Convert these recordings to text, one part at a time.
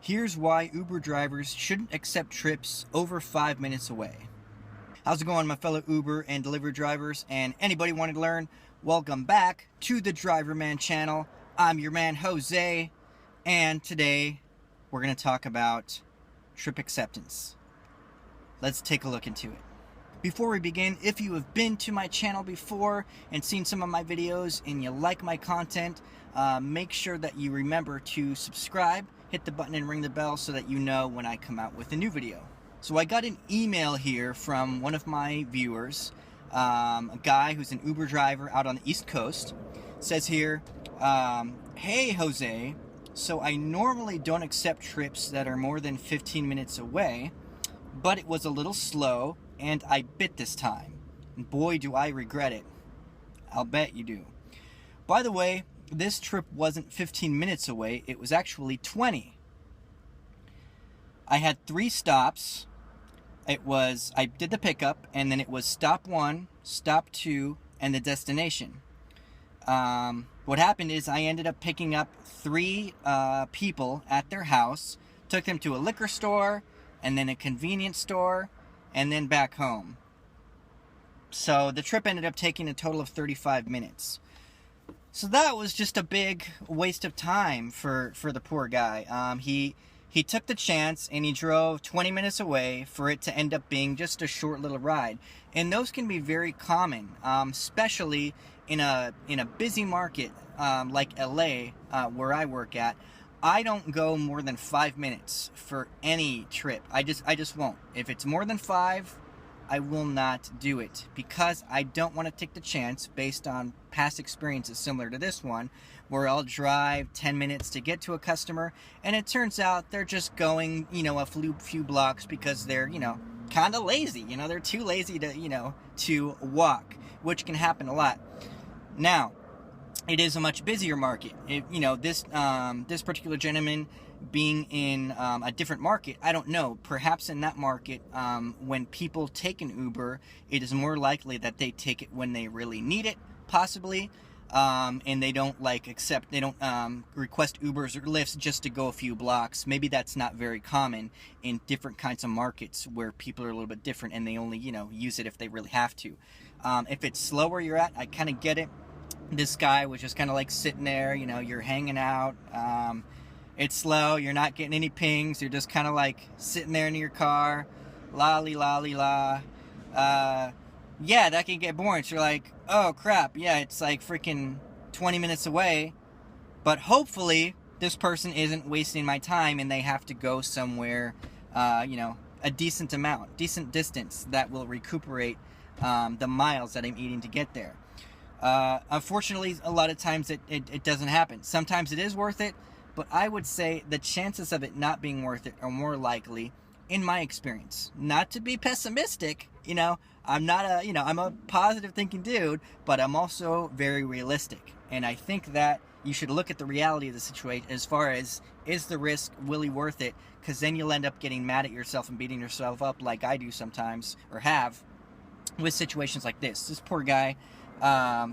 Here's why Uber drivers shouldn't accept trips over 5 minutes away. How's it going, my fellow Uber and delivery drivers and anybody wanting to learn? Welcome back to the Driverman channel. I'm your man Jose, and today we're going to talk about trip acceptance. Let's take a look into it. Before we begin, if you have been to my channel before and seen some of my videos and you like my content, make sure that you remember to subscribe, hit the button and ring the bell so that you know when I come out with a new video. So I got an email here from one of my viewers, a guy who's an Uber driver out on the East Coast. It says here, hey Jose, so I normally don't accept trips that are more than 15 minutes away, but it was a little slow and I bit this time. And boy, do I regret it. I'll bet you do. By the way, this trip wasn't 15 minutes away, it was actually 20. I had 3 stops. I did the pickup, and then it was stop 1, stop 2, and the destination. What happened is I ended up picking up 3 people at their house, took them to a liquor store, and then a convenience store, and then back home. So the trip ended up taking a total of 35 minutes. So that was just a big waste of time for the poor guy. He took the chance and he drove 20 minutes away for it to end up being just a short little ride. And those can be very common, especially in a busy market like LA, where I work at. I don't go more than 5 minutes for any trip. I just won't. If it's more than 5, I will not do it because I don't want to take the chance based on past experiences similar to this one, where I'll drive 10 minutes to get to a customer and it turns out they're just going, a few blocks because they're, kind of lazy. They're too lazy to, to walk, which can happen a lot. Now, it is a much busier market. This particular gentleman being in a different market, I don't know. Perhaps in that market, when people take an Uber, it is more likely that they take it when they really need it, possibly, and they don't request Ubers or Lyfts just to go a few blocks. Maybe that's not very common in different kinds of markets where people are a little bit different and they only, use it if they really have to. If it's slow where you're at, I kind of get it. This guy was just kind of like sitting there, you're hanging out. It's slow, you're not getting any pings, you're just kind of like sitting there in your car, la. Yeah, that can get boring. So you're like, oh crap, yeah, it's like freaking 20 minutes away, but hopefully this person isn't wasting my time and they have to go somewhere, a decent distance that will recuperate the miles that I'm eating to get there. Unfortunately, a lot of times it doesn't happen. Sometimes it is worth it, but I would say the chances of it not being worth it are more likely, in my experience. Not to be pessimistic, I'm not I'm a positive thinking dude, but I'm also very realistic. And I think that you should look at the reality of the situation as far as, is the risk really worth it? Because then you'll end up getting mad at yourself and beating yourself up like I do sometimes, or have, with situations like this. This poor guy,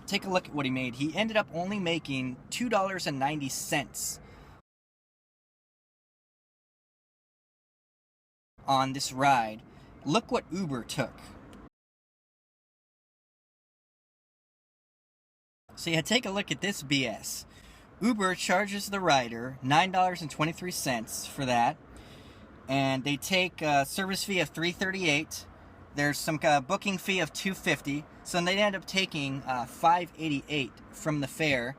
take a look at what he made. He ended up only making $2.90 on this ride. Look what Uber took. So yeah, take a look at this BS. Uber charges the rider $9.23 for that, and they take a service fee of $3.38. There's some booking fee of $2.50, so they end up taking $5.88 from the fare.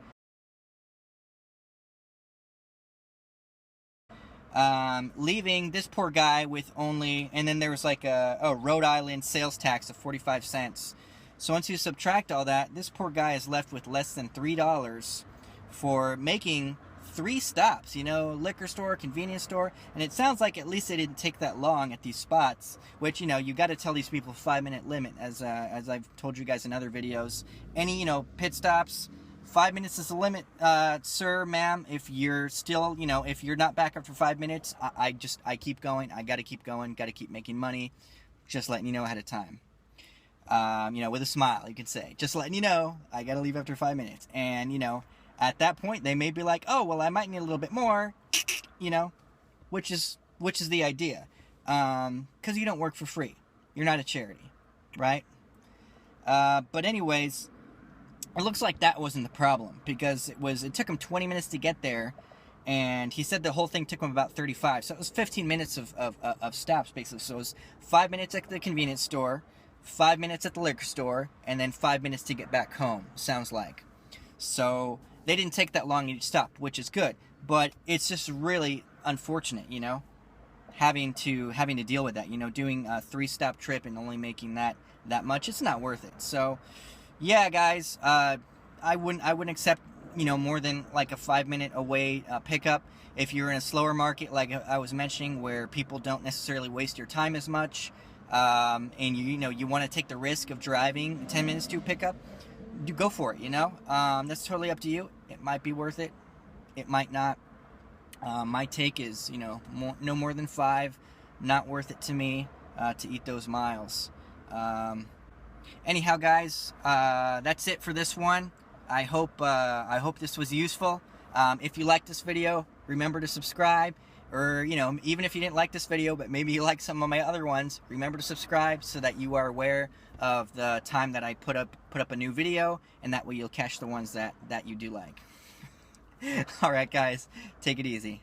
Leaving this poor guy with only, and then there was like a Rhode Island sales tax of 45 cents. So once you subtract all that, this poor guy is left with less than $3 for making 3 stops, liquor store, convenience store, and it sounds like at least they didn't take that long at these spots, which, you got to tell these people 5-minute limit, as I've told you guys in other videos. Any, pit stops, 5 minutes is the limit, sir, ma'am. If you're still, if you're not back after 5 minutes, I keep going. I got to keep going, got to keep making money, just letting you know ahead of time. With a smile, you could say, just letting you know, I got to leave after 5 minutes. And, at that point, they may be like, oh, well, I might need a little bit more, which is the idea, because you don't work for free. You're not a charity, right? But anyways, it looks like that wasn't the problem, because it took him 20 minutes to get there, and he said the whole thing took him about 35. So it was 15 minutes of stops, basically. So it was 5 minutes at the convenience store, 5 minutes at the liquor store, and then 5 minutes to get back home, sounds like. So they didn't take that long each stop, which is good. But it's just really unfortunate, you know, having to deal with that, you know, doing a 3-stop trip and only making that much. It's not worth it. So yeah, guys, I wouldn't accept, you know, more than like a 5-minute away pickup if you're in a slower market, like I was mentioning, where people don't necessarily waste your time as much, and you know, you want to take the risk of driving 10 minutes to pick up. You go for it, you know. That's totally up to you. It might be worth it, it might not. My take is, you know, no more than 5, not worth it to me to eat those miles. Anyhow, guys, that's it for this one. I hope this was useful. If you liked this video, remember to subscribe. Or, you know, even if you didn't like this video, but maybe you like some of my other ones, remember to subscribe so that you are aware of the time that I put up a new video, and that way you'll catch the ones that you do like. All right, guys, take it easy.